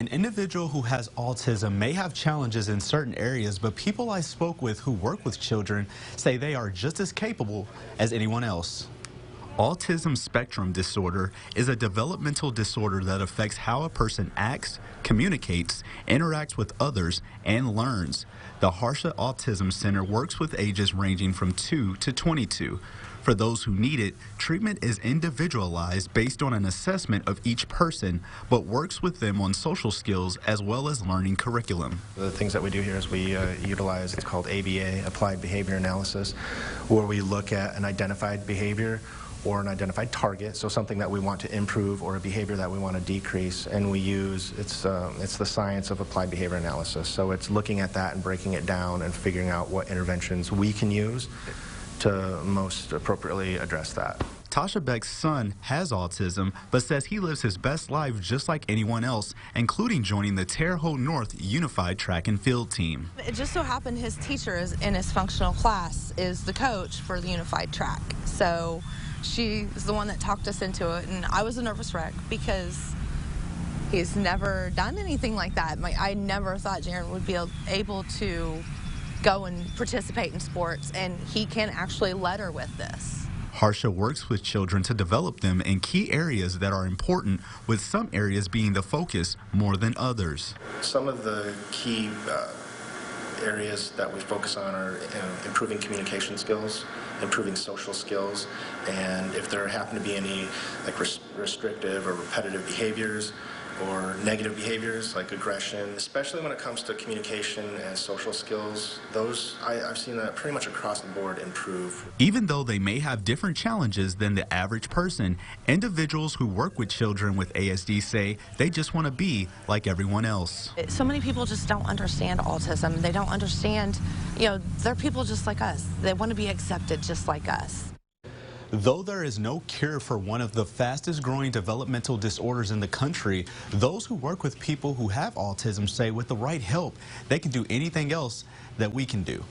An individual who has autism may have challenges in certain areas, but people I spoke with who work with children say they are just as capable as anyone else. Autism spectrum disorder is a developmental disorder that affects how a person acts, communicates, interacts with others, and learns. The Harsha Autism Center works with ages ranging from 2 to 22. For those who need it, treatment is individualized based on an assessment of each person, but works with them on social skills as well as learning curriculum. The things that we do here is we utilize, it's called ABA, Applied Behavior Analysis, where we look at an identified behavior or an identified target, so something that we want to improve or a behavior that we want to decrease, and we use, it's the science of applied behavior analysis. So it's looking at that and breaking it down and figuring out what interventions we can use to most appropriately address that. Tasha Beck's son has autism, but says he lives his best life just like anyone else, including joining the Terre Haute North Unified Track and Field team. It just so happened his teacher in his functional class is the coach for the Unified Track. So she was the one that talked us into it, and I was a nervous wreck because he's never done anything like that. I never thought Jaron would be able to go and participate in sports, and he can actually letter with this. Harsha works with children to develop them in key areas that are important, with some areas being the focus more than others. Some of the key areas that we focus on are improving communication skills, improving social skills, and if there happen to be any like restrictive or repetitive behaviors or negative behaviors like aggression, especially when it comes to communication and social skills, those I've seen that pretty much across the board improve. Even though they may have different challenges than the average person, individuals who work with children with ASD say they just want to be like everyone else. So many people just don't understand autism. They don't understand, they're people just like us. They want to be accepted just like us. Though there is no cure for one of the fastest growing developmental disorders in the country, those who work with people who have autism say with the right help, they can do anything else that we can do.